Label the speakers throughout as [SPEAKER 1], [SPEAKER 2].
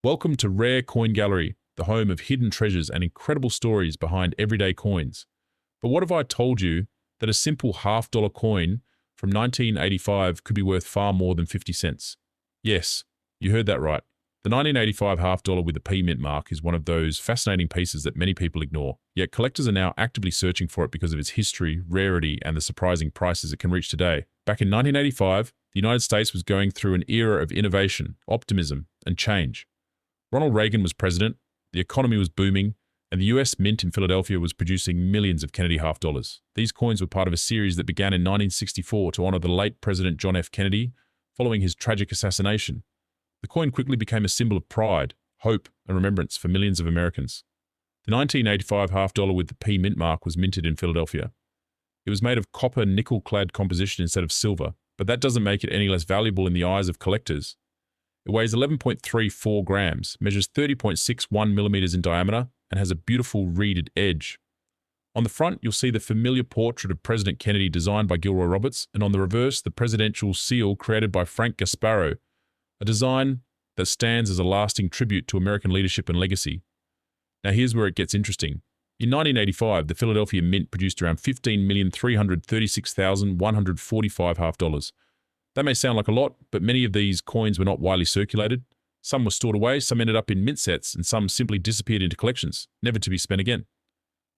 [SPEAKER 1] Welcome to Rare Coin Gallery, the home of hidden treasures and incredible stories behind everyday coins. But what if I told you that a simple half-dollar coin from 1985 could be worth far more than 50 cents? Yes, you heard that right. The 1985 half-dollar with the P mint mark is one of those fascinating pieces that many people ignore, yet collectors are now actively searching for it because of its history, rarity, and the surprising prices it can reach today. Back in 1985, the United States was going through an era of innovation, optimism, and change. Ronald Reagan was president, the economy was booming, and the US Mint in Philadelphia was producing millions of Kennedy half dollars. These coins were part of a series that began in 1964 to honor the late President John F. Kennedy following his tragic assassination. The coin quickly became a symbol of pride, hope, and remembrance for millions of Americans. The 1985 half dollar with the P mint mark was minted in Philadelphia. It was made of copper nickel-clad composition instead of silver, but that doesn't make it any less valuable in the eyes of collectors. It weighs 11.34 grams, measures 30.61 millimeters in diameter, and has a beautiful reeded edge. On the front, you'll see the familiar portrait of President Kennedy designed by Gilroy Roberts, and on the reverse, the presidential seal created by Frank Gasparro, a design that stands as a lasting tribute to American leadership and legacy. Now here's where it gets interesting. In 1985, the Philadelphia Mint produced around 15,336,145 half dollars. That may sound like a lot, but many of these coins were not widely circulated. Some were stored away, some ended up in mint sets, and some simply disappeared into collections, never to be spent again.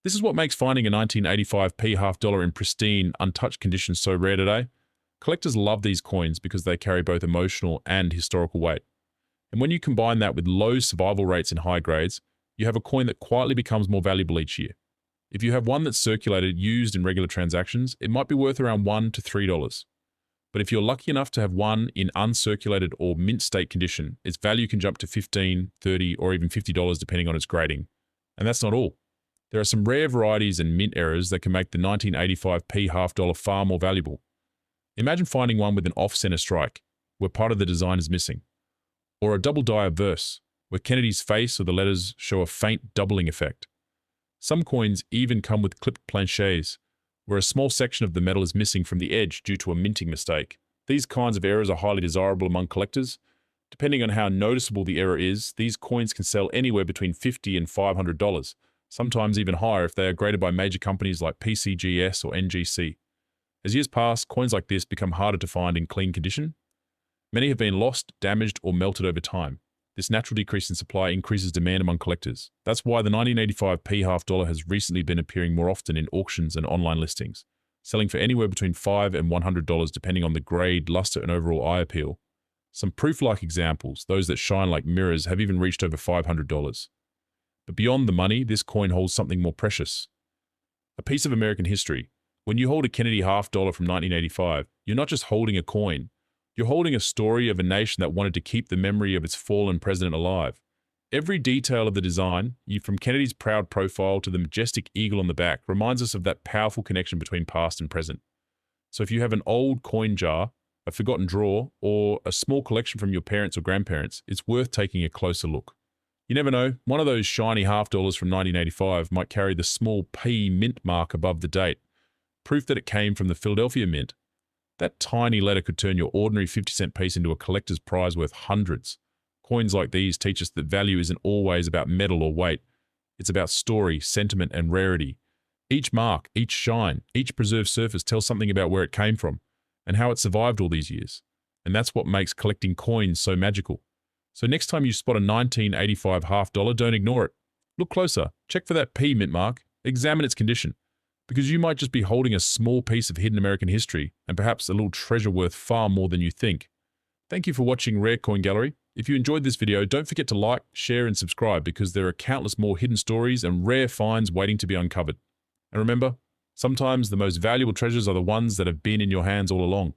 [SPEAKER 1] This is what makes finding a 1985 P half dollar in pristine, untouched condition so rare today. Collectors love these coins because they carry both emotional and historical weight. And when you combine that with low survival rates in high grades, you have a coin that quietly becomes more valuable each year. If you have one that's circulated, used in regular transactions, it might be worth around $1 to $3. But if you're lucky enough to have one in uncirculated or mint state condition, its value can jump to $15, $30, or even $50 depending on its grading. And that's not all. There are some rare varieties and mint errors that can make the 1985 P half dollar far more valuable. Imagine finding one with an off-center strike, where part of the design is missing. Or a double die verse, where Kennedy's face or the letters show a faint doubling effect. Some coins even come with clipped planchets, where a small section of the metal is missing from the edge due to a minting mistake. These kinds of errors are highly desirable among collectors. Depending on how noticeable the error is, these coins can sell anywhere between $50 and $500, sometimes even higher if they are graded by major companies like PCGS or NGC. As years pass, coins like this become harder to find in clean condition. Many have been lost, damaged, or melted over time. This natural decrease in supply increases demand among collectors. That's why the 1985 P half dollar has recently been appearing more often in auctions and online listings, selling for anywhere between $5 and $100 depending on the grade, luster, and overall eye appeal. Some proof-like examples, those that shine like mirrors, have even reached over $500. But beyond the money, this coin holds something more precious. A piece of American history. When you hold a Kennedy half dollar from 1985, you're not just holding a coin. You're holding a story of a nation that wanted to keep the memory of its fallen president alive. Every detail of the design, from Kennedy's proud profile to the majestic eagle on the back, reminds us of that powerful connection between past and present. So if you have an old coin jar, a forgotten drawer, or a small collection from your parents or grandparents, it's worth taking a closer look. You never know, one of those shiny half dollars from 1985 might carry the small P mint mark above the date, proof that it came from the Philadelphia Mint. That tiny letter could turn your ordinary 50-cent piece into a collector's prize worth hundreds. Coins like these teach us that value isn't always about metal or weight. It's about story, sentiment, and rarity. Each mark, each shine, each preserved surface tells something about where it came from and how it survived all these years. And that's what makes collecting coins so magical. So next time you spot a 1985 half dollar, don't ignore it. Look closer, check for that P mint mark, examine its condition, because you might just be holding a small piece of hidden American history and perhaps a little treasure worth far more than you think. Thank you for watching Rare Coin Gallery. If you enjoyed this video, don't forget to like, share, and subscribe because there are countless more hidden stories and rare finds waiting to be uncovered. And remember, sometimes the most valuable treasures are the ones that have been in your hands all along.